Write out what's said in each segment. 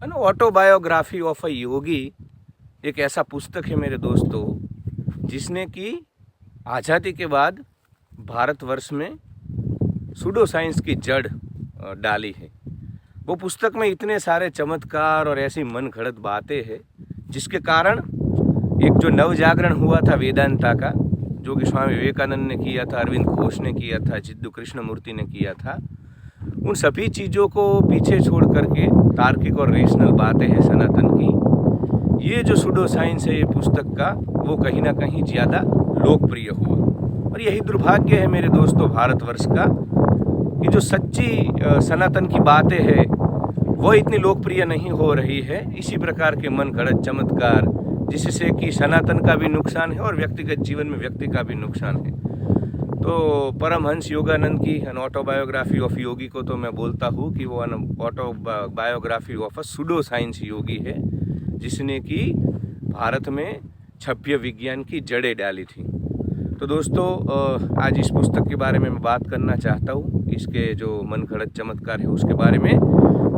An autobiography of अ योगी एक ऐसा पुस्तक है मेरे दोस्तों जिसने कि आज़ादी के बाद भारतवर्ष में सूडो साइंस की जड़ डाली है। वो पुस्तक में इतने सारे चमत्कार और ऐसी मन घड़त बातें हैं जिसके कारण एक जो नव जागरण हुआ था वेदांता का, जो कि स्वामी विवेकानंद ने किया था, अरविंद घोष ने किया था, जिद्दू कृष्णमूर्ति ने किया था, उन सभी चीज़ों को पीछे छोड़ करके तार्किक और रेशनल बातें हैं सनातन की। ये जो सूडो साइंस है ये पुस्तक का, वो कहीं ना कहीं ज़्यादा लोकप्रिय हुआ। और यही दुर्भाग्य है मेरे दोस्तों भारतवर्ष का कि जो सच्ची सनातन की बातें हैं वो इतनी लोकप्रिय नहीं हो रही है। इसी प्रकार के मन घड़त चमत्कार जिससे कि सनातन का भी नुकसान है और व्यक्तिगत जीवन में व्यक्ति का भी नुकसान है। तो परमहंस योगानंद की एन ऑटोबायोग्राफी ऑफ योगी को तो मैं बोलता हूँ कि वो autobiography of a pseudo science yogi है, जिसने कि भारत में क्षभ्य विज्ञान की जड़ें डाली थी। तो दोस्तों आज इस पुस्तक के बारे में मैं बात करना चाहता हूँ, इसके जो मन घड़त चमत्कार है उसके बारे में।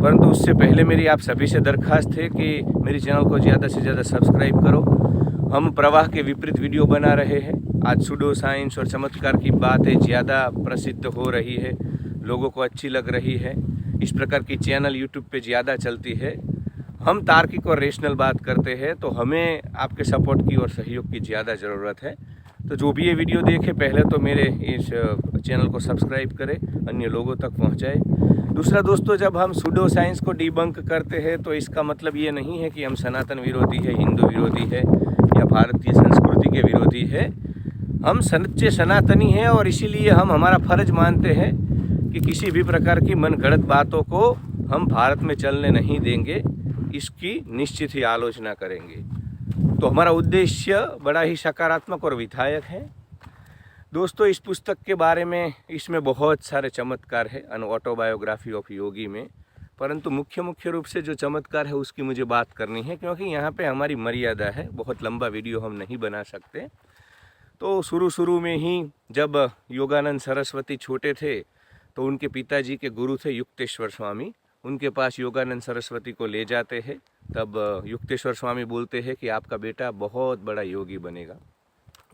परंतु उससे पहले मेरी आप सभी से दरख्वास्त है कि मेरे चैनल को ज़्यादा से ज़्यादा सब्सक्राइब करो। हम प्रवाह के विपरीत वीडियो बना रहे हैं। आज सूडो साइंस और चमत्कार की बातें ज़्यादा प्रसिद्ध हो रही है, लोगों को अच्छी लग रही है। इस प्रकार की चैनल यूट्यूब पे ज़्यादा चलती है। हम तार्किक और रेशनल बात करते हैं, तो हमें आपके सपोर्ट की और सहयोग की ज़्यादा ज़रूरत है। तो जो भी ये वीडियो देखे पहले तो मेरे इस चैनल को सब्सक्राइब करें, अन्य लोगों तक पहुंचाए। दूसरा दोस्तों, जब हम सूडो साइंस को डिबंक करते हैं तो इसका मतलब ये नहीं है कि हम सनातन विरोधी है, हिंदू विरोधी है या भारतीय संस्कृति के विरोधी है। हम सच्चे सनातनी हैं और इसीलिए हम हमारा फर्ज मानते हैं कि किसी भी प्रकार की मन गढ़ंत बातों को हम भारत में चलने नहीं देंगे, इसकी निश्चित ही आलोचना करेंगे। तो हमारा उद्देश्य बड़ा ही सकारात्मक और विधायक है। दोस्तों, इस पुस्तक के बारे में इसमें बहुत सारे चमत्कार है एन ऑटोबायोग्राफी ऑफ योगी में, परंतु मुख्य रूप से जो चमत्कार है उसकी मुझे बात करनी है, क्योंकि यहाँ पे हमारी मर्यादा है, बहुत लंबा वीडियो हम नहीं बना सकते। तो शुरू में ही जब योगानंद सरस्वती छोटे थे तो उनके पिताजी के गुरु थे युक्तेश्वर स्वामी, उनके पास योगानंद सरस्वती को ले जाते हैं। तब युक्तेश्वर स्वामी बोलते हैं कि आपका बेटा बहुत बड़ा योगी बनेगा।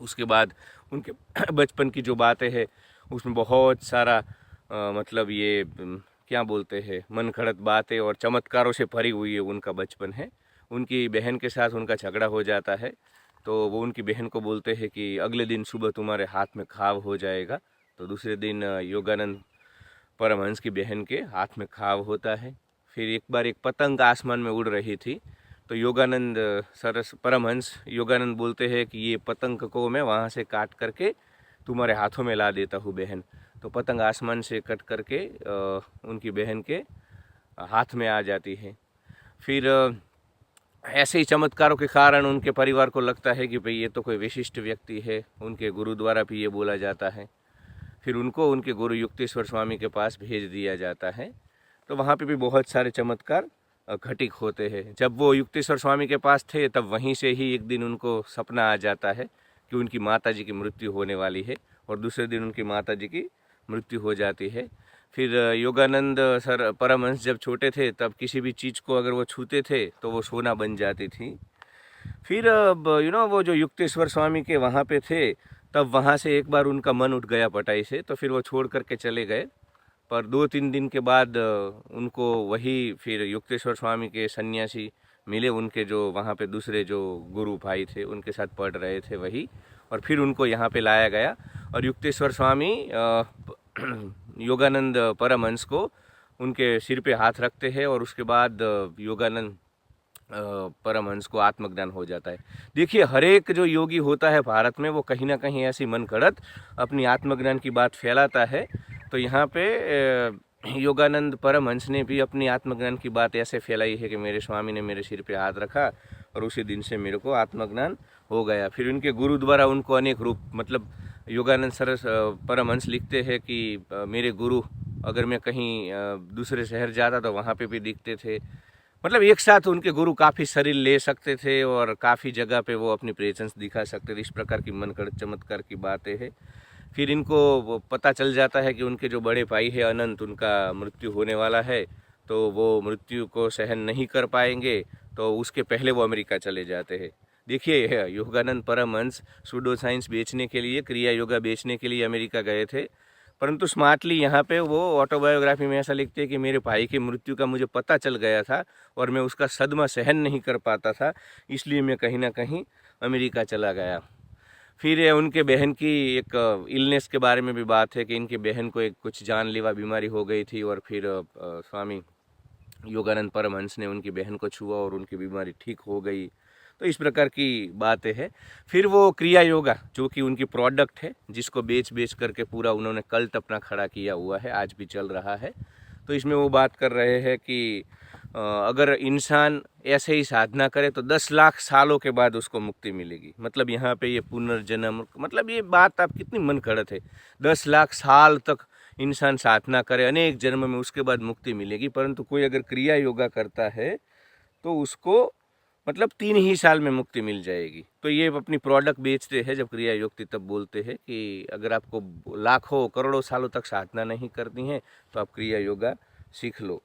उसके बाद उनके बचपन की जो बातें हैं उसमें बहुत सारा मतलब ये क्या बोलते हैं मन घड़त बातें और चमत्कारों से भरी हुई है उनका बचपन है। उनकी बहन के साथ उनका झगड़ा हो जाता है, तो वो उनकी बहन को बोलते हैं कि अगले दिन सुबह तुम्हारे हाथ में घाव हो जाएगा। तो दूसरे दिन योगानंद परमहंस की बहन के हाथ में घाव होता है। फिर एक बार एक पतंग आसमान में उड़ रही थी, तो योगानंद परमहंस योगानंद बोलते हैं कि ये पतंग को मैं वहाँ से काट करके तुम्हारे हाथों में ला देता हूँ बहन। तो पतंग आसमान से कट करके उनकी बहन के हाथ में आ जाती है। फिर ऐसे ही चमत्कारों के कारण उनके परिवार को लगता है कि भाई ये तो कोई विशिष्ट व्यक्ति है, उनके गुरु द्वारा भी ये बोला जाता है। फिर उनको उनके गुरु युक्तेश्वर स्वामी के पास भेज दिया जाता है। तो वहाँ पे भी बहुत सारे चमत्कार घटित होते हैं। जब वो युक्तेश्वर स्वामी के पास थे तब वहीं से ही एक दिन उनको सपना आ जाता है कि उनकी माताजी की मृत्यु होने वाली है, और दूसरे दिन उनकी माताजी की मृत्यु हो जाती है। फिर योगानंद सर परमहंस जब छोटे थे तब किसी भी चीज़ को अगर वो छूते थे तो वो सोना बन जाती थी। फिर वो जो युक्तेश्वर स्वामी के वहाँ पे थे तब वहाँ से एक बार उनका मन उठ गया पटाई से, तो फिर वो छोड़ करके चले गए। पर 2-3 दिन के बाद उनको वही फिर युक्तेश्वर स्वामी के सन्यासी मिले, उनके जो वहाँ पे दूसरे जो गुरु भाई थे उनके साथ पढ़ रहे थे वही, और फिर उनको यहाँ पे लाया गया। और युक्तेश्वर स्वामी योगानंद परमहंस को उनके सिर पे हाथ रखते हैं और उसके बाद योगानंद परमहंस को आत्मज्ञान हो जाता है। देखिए, हर एक जो योगी होता है भारत में वो कहीं ना कहीं ऐसी मन घड़त अपनी आत्मज्ञान की बात फैलाता है। तो यहाँ पे योगानंद परमहंस ने भी अपनी आत्मज्ञान की बात ऐसे फैलाई है कि मेरे स्वामी ने मेरे सिर पे हाथ रखा और उसी दिन से मेरे को आत्मज्ञान हो गया। फिर उनके गुरु द्वारा उनको अनेक रूप, मतलब योगानंद परमहंस लिखते हैं कि मेरे गुरु अगर मैं कहीं दूसरे शहर जाता तो वहाँ पे भी दिखते थे। मतलब एक साथ उनके गुरु काफ़ी शरीर ले सकते थे और काफ़ी जगह पे वो अपनी प्रेजेंस दिखा सकते थे। इस प्रकार की मन घड़त चमत्कार की बातें हैं। फिर इनको पता चल जाता है कि उनके जो बड़े भाई है अनंत, उनका मृत्यु होने वाला है। तो वो मृत्यु को सहन नहीं कर पाएंगे, तो उसके पहले वो अमेरिका चले जाते हैं। देखिए, योगानंद परमहंस सूडो साइंस बेचने के लिए, क्रिया योगा बेचने के लिए अमेरिका गए थे, परंतु स्मार्टली यहाँ पे वो ऑटोबायोग्राफी में ऐसा लिखते हैं कि मेरे भाई की मृत्यु का मुझे पता चल गया था और मैं उसका सदमा सहन नहीं कर पाता था, इसलिए मैं कहीं ना कहीं अमेरिका चला गया। फिर उनके बहन की एक इलनेस के बारे में भी बात है कि इनकी बहन को एक कुछ जानलेवा बीमारी हो गई थी और फिर स्वामी योगानंद परमहंस ने उनकी बहन को छुआ और उनकी बीमारी ठीक हो गई। तो इस प्रकार की बातें हैं। फिर वो क्रिया योगा जो कि उनकी प्रोडक्ट है, जिसको बेच बेच करके पूरा उन्होंने कल्ट अपना खड़ा किया हुआ है, आज भी चल रहा है। तो इसमें वो बात कर रहे हैं कि अगर इंसान ऐसे ही साधना करे तो 10 लाख सालों के बाद उसको मुक्ति मिलेगी। मतलब यहाँ पे ये पुनर्जन्म, मतलब ये बात आप कितनी मन गढ़ंत है। 10 लाख साल तक इंसान साधना करे, अनेक जन्म में, उसके बाद मुक्ति मिलेगी। परंतु कोई अगर क्रिया योगा करता है तो उसको मतलब 3 ही साल में मुक्ति मिल जाएगी। तो ये अपनी प्रोडक्ट बेचते हैं। जब क्रिया योक्ति तब बोलते हैं कि अगर आपको लाखों करोड़ों सालों तक साधना नहीं करनी है तो आप क्रिया योगा सीख लो।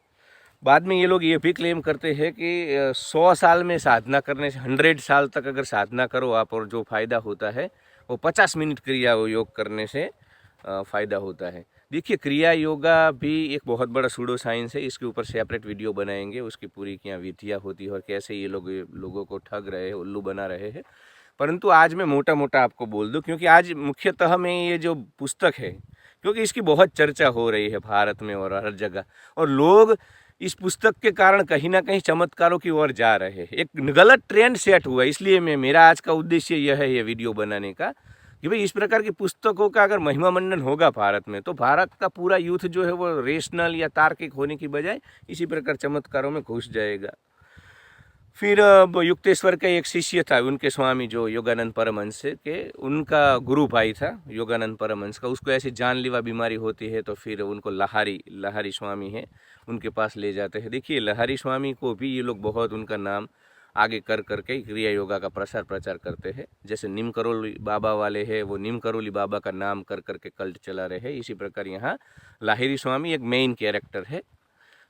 बाद में ये लोग ये भी क्लेम करते हैं कि 100 साल में साधना करने से, 100 साल तक अगर साधना करो आप, और जो फ़ायदा होता है वो 50 मिनट क्रिया योग करने से फ़ायदा होता है। देखिए, क्रिया योगा भी एक बहुत बड़ा सूडो साइंस है। इसके ऊपर सेपरेट वीडियो बनाएंगे, उसकी पूरी क्या विधियाँ होती है और कैसे ये लोगों को ठग रहे हैं, उल्लू बना रहे हैं। परंतु आज मैं मोटा मोटा आपको बोल दूं, क्योंकि आज मुख्यतः में ये जो पुस्तक है, क्योंकि इसकी बहुत चर्चा हो रही है भारत में और हर जगह, और लोग इस पुस्तक के कारण कहीं ना कहीं चमत्कारों की ओर जा रहे हैं। एक गलत ट्रेंड सेट हुआ, इसलिए मेरा आज का उद्देश्य यह है ये वीडियो बनाने का कि भाई इस प्रकार की पुस्तकों का अगर महिमा मंडन होगा भारत में, तो भारत का पूरा यूथ जो है वो रेशनल या तार्किक होने की बजाय इसी प्रकार चमत्कारों में घुस जाएगा। फिर युक्तेश्वर का एक शिष्य था, उनके स्वामी जो योगानंद परमहंस के, उनका गुरु भाई था योगानंद परमहंस का। उसको ऐसी जानलेवा बीमारी होती है तो फिर उनको लहारी स्वामी है, उनके पास ले जाते हैं। देखिए, लहारी स्वामी को भी ये लोग बहुत उनका नाम आगे कर करके क्रिया योगा का प्रचार करते हैं। जैसे नीम करोली बाबा वाले हैं, वो नीम करोली बाबा का नाम कर करके कल्ट चला रहे हैं। इसी प्रकार यहाँ लाहिरी स्वामी एक मेन कैरेक्टर है,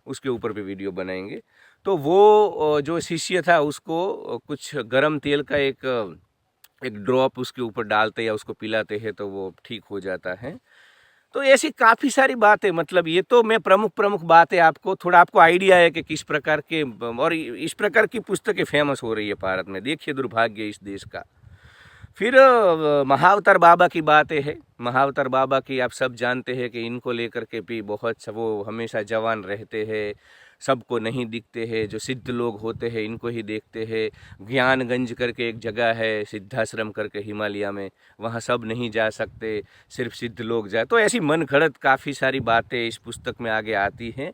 उसके ऊपर भी वीडियो बनाएंगे। तो वो जो शिष्य था उसको कुछ गरम तेल का एक ड्रॉप उसके ऊपर डालते या उसको पिलाते हैं तो वो ठीक हो जाता है। तो ऐसी काफ़ी सारी बातें, मतलब ये तो मैं प्रमुख बातें आपको, थोड़ा आपको आइडिया है कि किस प्रकार के और इस प्रकार की पुस्तकें फेमस हो रही है भारत में। देखिए दुर्भाग्य इस देश का। फिर महाअवतार बाबा की बातें है। महाअवतार बाबा की आप सब जानते हैं कि इनको लेकर के भी बहुत वो हमेशा जवान रहते हैं, सबको नहीं दिखते हैं। जो सिद्ध लोग होते हैं इनको ही देखते हैं। ज्ञानगंज करके एक जगह है, सिद्धाश्रम करके हिमालय में, वहाँ सब नहीं जा सकते, सिर्फ सिद्ध लोग जाए। तो ऐसी मन घड़त काफ़ी सारी बातें इस पुस्तक में आगे आती हैं।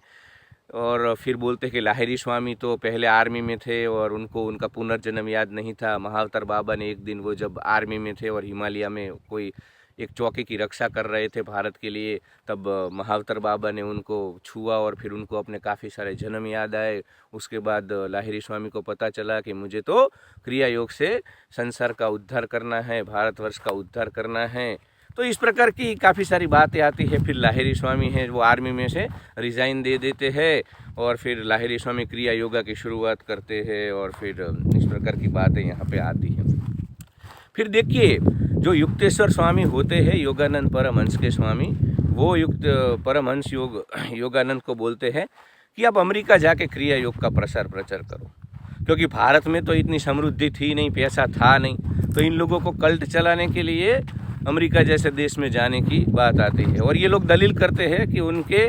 और फिर बोलते हैं कि लाहिरी स्वामी तो पहले आर्मी में थे और उनको उनका पुनर्जन्म याद नहीं था। महाअवतार बाबा ने एक दिन, वो जब आर्मी में थे और हिमालय में कोई एक चौकी की रक्षा कर रहे थे भारत के लिए, तब महाअवतार बाबा ने उनको छुआ और फिर उनको अपने काफ़ी सारे जन्म याद आए। उसके बाद लाहिरी स्वामी को पता चला कि मुझे तो क्रिया योग से संसार का उद्धार करना है, भारतवर्ष का उद्धार करना है। तो इस प्रकार की काफ़ी सारी बातें आती है। फिर लाहिरी स्वामी हैं वो आर्मी में से रिज़ाइन दे देते हैं और फिर लाहिरी स्वामी क्रिया योगा की शुरुआत करते हैं और फिर इस प्रकार की बातें यहाँ पे आती हैं। फिर देखिए, जो युक्तेश्वर स्वामी होते हैं योगानंद परमहंस के स्वामी, वो परमहंस योगानंद को बोलते हैं कि आप अमेरिका जाके क्रिया योग का प्रचार करो, क्योंकि भारत में तो इतनी समृद्धि थी नहीं, पैसा था नहीं, तो इन लोगों को कल्ट चलाने के लिए अमेरिका जैसे देश में जाने की बात आती है। और ये लोग दलील करते हैं कि उनके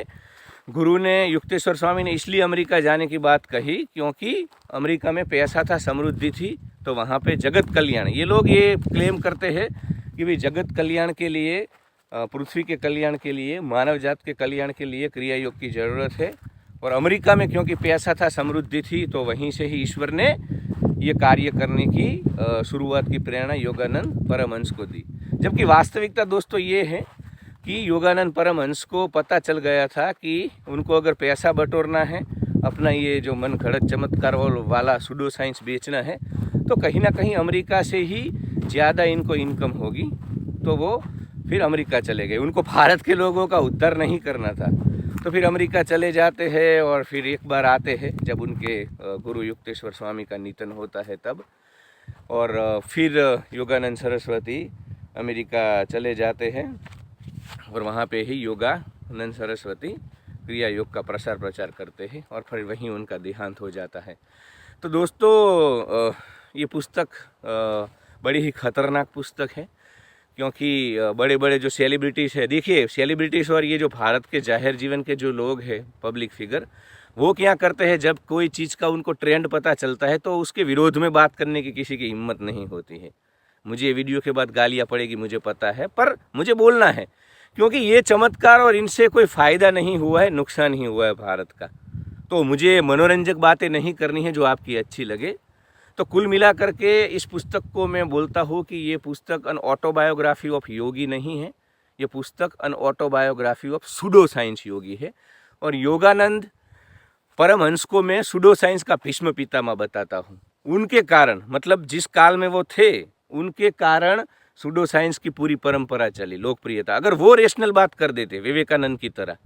गुरु ने, युक्तेश्वर स्वामी ने, इसलिए अमेरिका जाने की बात कही क्योंकि अमेरिका में पैसा था, समृद्धि थी, तो वहाँ पे जगत कल्याण, ये लोग ये क्लेम करते हैं कि भाई जगत कल्याण के लिए, पृथ्वी के कल्याण के लिए, मानव जात के कल्याण के लिए क्रिया योग की ज़रूरत है। और अमेरिका में क्योंकि पैसा था, समृद्धि थी, तो वहीं से ही ईश्वर ने ये कार्य करने की शुरुआत की प्रेरणा योगानंद परमहंस को दी। जबकि वास्तविकता दोस्तों ये है कि योगानंद परमहंस को पता चल गया था कि उनको अगर पैसा बटोरना है, अपना ये जो मन घड़त चमत्कार वाला सूडो साइंस बेचना है, तो कहीं ना कहीं अमेरिका से ही ज़्यादा इनको इनकम होगी। तो वो फिर अमेरिका चले गए। उनको भारत के लोगों का उद्धार नहीं करना था, तो फिर अमेरिका चले जाते हैं और फिर एक बार आते हैं जब उनके गुरु युक्तेश्वर स्वामी का निधन होता है तब, और फिर योगानंद सरस्वती अमेरिका चले जाते हैं और वहाँ पे ही योगानंद सरस्वती क्रिया योग का प्रसार प्रचार करते हैं और फिर वहीं उनका देहांत हो जाता है। तो दोस्तों ये पुस्तक बड़ी ही खतरनाक पुस्तक है, क्योंकि बड़े बड़े जो सेलिब्रिटीज़ है, देखिए सेलिब्रिटीज़ और ये जो भारत के जाहिर जीवन के जो लोग हैं पब्लिक फिगर, वो क्या करते हैं जब कोई चीज़ का उनको ट्रेंड पता चलता है तो उसके विरोध में बात करने की किसी की हिम्मत नहीं होती है। मुझे वीडियो के बाद गालियाँ पड़ेगी मुझे पता है, पर मुझे बोलना है क्योंकि ये चमत्कार और इनसे कोई फ़ायदा नहीं हुआ है, नुकसान ही हुआ है भारत का। तो मुझे मनोरंजक बातें नहीं करनी है जो आपकी अच्छी लगे। तो कुल मिला करके इस पुस्तक को मैं बोलता हूँ कि ये पुस्तक अन ऑटोबायोग्राफी ऑफ योगी नहीं है, ये पुस्तक अन autobiography of pseudo science yogi है। और योगानंद परमहंस को मैं सूडो साइंस का भीष्म पितामह बताता हूँ। उनके कारण, मतलब जिस काल में वो थे उनके कारण सूडो साइंस की पूरी परंपरा चली, लोकप्रियता। अगर वो रेशनल बात कर देते विवेकानंद की तरह,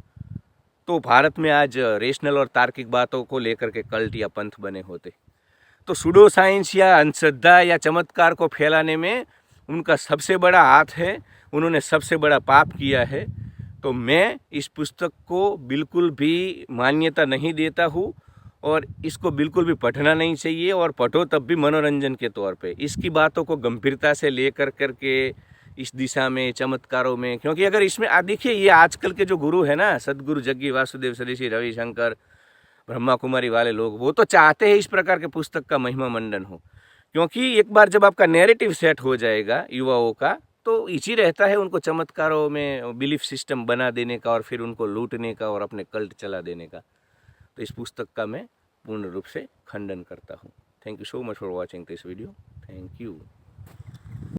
तो भारत में आज रेशनल और तार्किक बातों को लेकर के कल्ट या पंथ बने होते। तो सूडो साइंस या अंधश्रद्धा या चमत्कार को फैलाने में उनका सबसे बड़ा हाथ है, उन्होंने सबसे बड़ा पाप किया है। तो मैं इस पुस्तक को बिल्कुल भी मान्यता नहीं देता हूँ और इसको बिल्कुल भी पढ़ना नहीं चाहिए, और पढ़ो तब भी मनोरंजन के तौर पे। इसकी बातों को गंभीरता से लेकर करके इस दिशा में, चमत्कारों में, क्योंकि अगर इसमें देखिए ये आजकल के जो गुरु है ना, सदगुरु जग्गी वासुदेव सदृशी, रविशंकर, ब्रह्मा कुमारी वाले लोग, वो तो चाहते हैं इस प्रकार के पुस्तक का महिमा मंडन हो, क्योंकि एक बार जब आपका नैरेटिव सेट हो जाएगा युवाओं का, तो इसी रहता है उनको चमत्कारों में बिलीफ सिस्टम बना देने का और फिर उनको लूटने का और अपने कल्ट चला देने का। तो इस पुस्तक का मैं पूर्ण रूप से खंडन करता हूँ। Thank you so much for watching this video. Thank you.